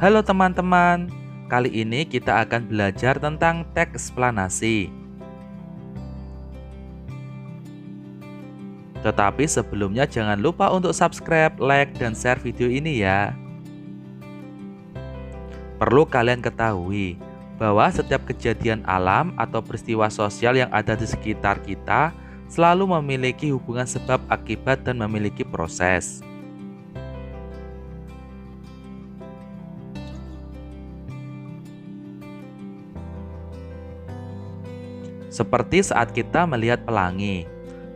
Halo teman-teman, kali ini kita akan belajar tentang teks eksplanasi. Tetapi sebelumnya jangan lupa untuk subscribe, like, dan share video ini ya. Perlu kalian ketahui bahwa setiap kejadian alam atau peristiwa sosial yang ada di sekitar kita selalu memiliki hubungan sebab akibat dan memiliki proses. Seperti saat kita melihat pelangi.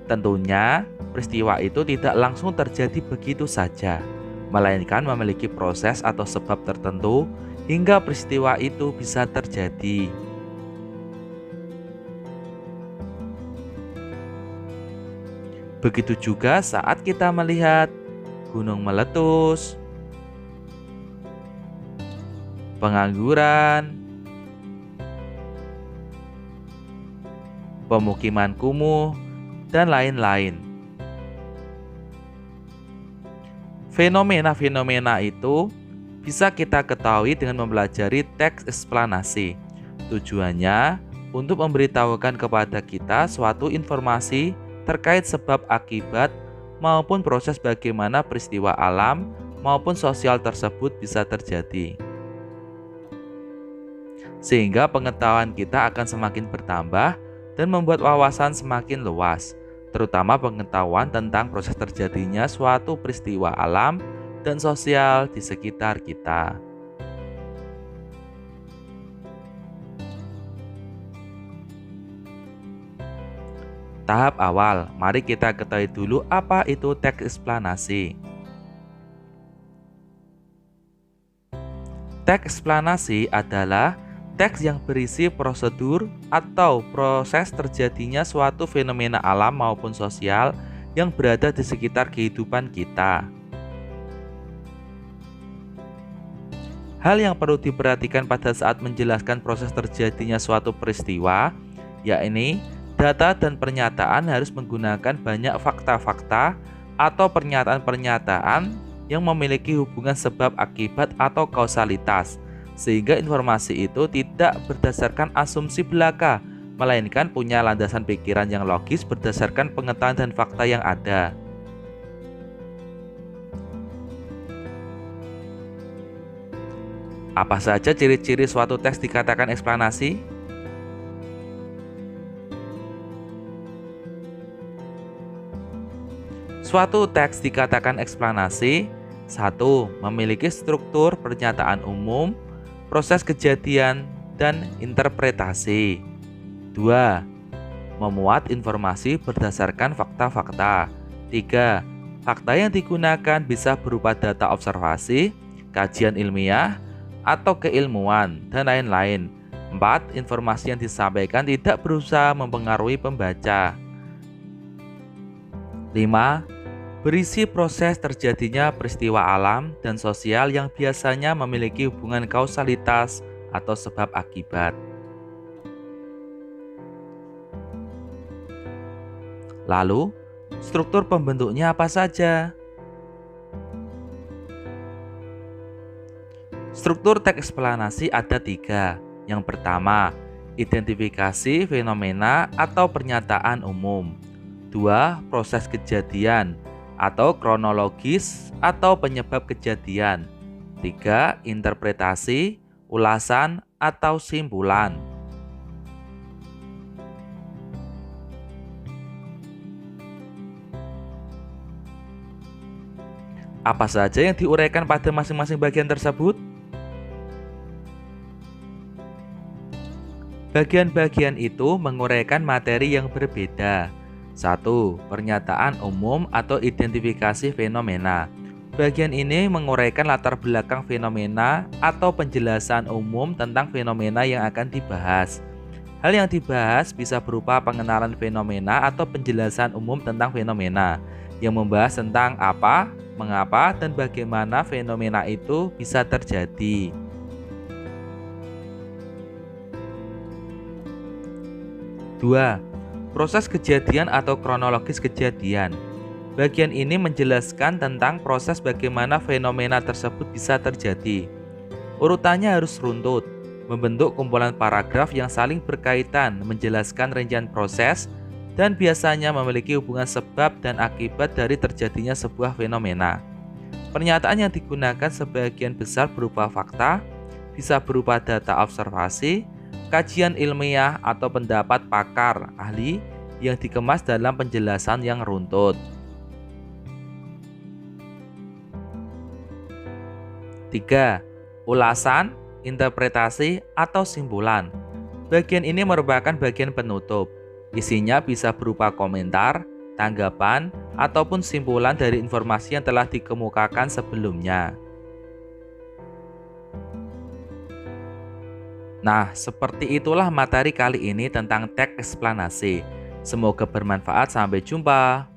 Tentunya, peristiwa itu tidak langsung terjadi begitu saja, melainkan memiliki proses atau sebab tertentu hingga peristiwa itu bisa terjadi. Begitu juga saat kita melihat gunung meletus, pengangguran, pemukiman kumuh, dan lain-lain. Fenomena-fenomena itu bisa kita ketahui dengan mempelajari teks eksplanasi. Tujuannya untuk memberitahukan kepada kita suatu informasi terkait sebab akibat maupun proses bagaimana peristiwa alam maupun sosial tersebut bisa terjadi. Sehingga pengetahuan kita akan semakin bertambah dan membuat wawasan semakin luas, terutama pengetahuan tentang proses terjadinya suatu peristiwa alam dan sosial di sekitar kita. Tahap awal, mari kita ketahui dulu apa itu teks eksplanasi. Teks eksplanasi adalah teks yang berisi prosedur atau proses terjadinya suatu fenomena alam maupun sosial yang berada di sekitar kehidupan kita. Hal yang perlu diperhatikan pada saat menjelaskan proses terjadinya suatu peristiwa, yakni data dan pernyataan harus menggunakan banyak fakta-fakta atau pernyataan-pernyataan yang memiliki hubungan sebab akibat atau kausalitas, sehingga informasi itu tidak berdasarkan asumsi belaka, melainkan punya landasan pikiran yang logis berdasarkan pengetahuan dan fakta yang ada. Apa saja ciri-ciri suatu teks dikatakan eksplanasi? Suatu teks dikatakan eksplanasi: 1. Memiliki struktur pernyataan umum, proses kejadian, dan interpretasi. 2. Memuat informasi berdasarkan fakta-fakta. 3. Fakta yang digunakan bisa berupa data observasi, kajian ilmiah, atau keilmuan, dan lain-lain. 4. Informasi yang disampaikan tidak berusaha mempengaruhi pembaca. 5. Berisi proses terjadinya peristiwa alam dan sosial yang biasanya memiliki hubungan kausalitas atau sebab akibat. Lalu, struktur pembentuknya apa saja? Struktur teks eksplanasi ada 3. Yang pertama, identifikasi fenomena atau pernyataan umum. 2. Proses kejadian atau kronologis atau penyebab kejadian. 3. Interpretasi, ulasan, atau simpulan. Apa saja yang diuraikan pada masing-masing bagian tersebut? Bagian-bagian itu menguraikan materi yang berbeda. 1. Pernyataan umum atau identifikasi fenomena. Bagian ini menguraikan latar belakang fenomena atau penjelasan umum tentang fenomena yang akan dibahas. Hal yang dibahas bisa berupa pengenalan fenomena atau penjelasan umum tentang fenomena, yang membahas tentang apa, mengapa, dan bagaimana fenomena itu bisa terjadi. 2. Proses kejadian atau kronologis kejadian. Bagian ini menjelaskan tentang proses bagaimana fenomena tersebut bisa terjadi. Urutannya harus runtut, membentuk kumpulan paragraf yang saling berkaitan, menjelaskan rincian proses, dan biasanya memiliki hubungan sebab dan akibat dari terjadinya sebuah fenomena. Pernyataan yang digunakan sebagian besar berupa fakta, bisa berupa data observasi, kajian ilmiah, atau pendapat pakar ahli yang dikemas dalam penjelasan yang runtut. 3. Ulasan, interpretasi, atau simpulan. Bagian ini merupakan bagian penutup. Isinya bisa berupa komentar, tanggapan, ataupun simpulan dari informasi yang telah dikemukakan sebelumnya. Nah, seperti itulah materi kali ini tentang teks eksplanasi. Semoga bermanfaat. Sampai jumpa.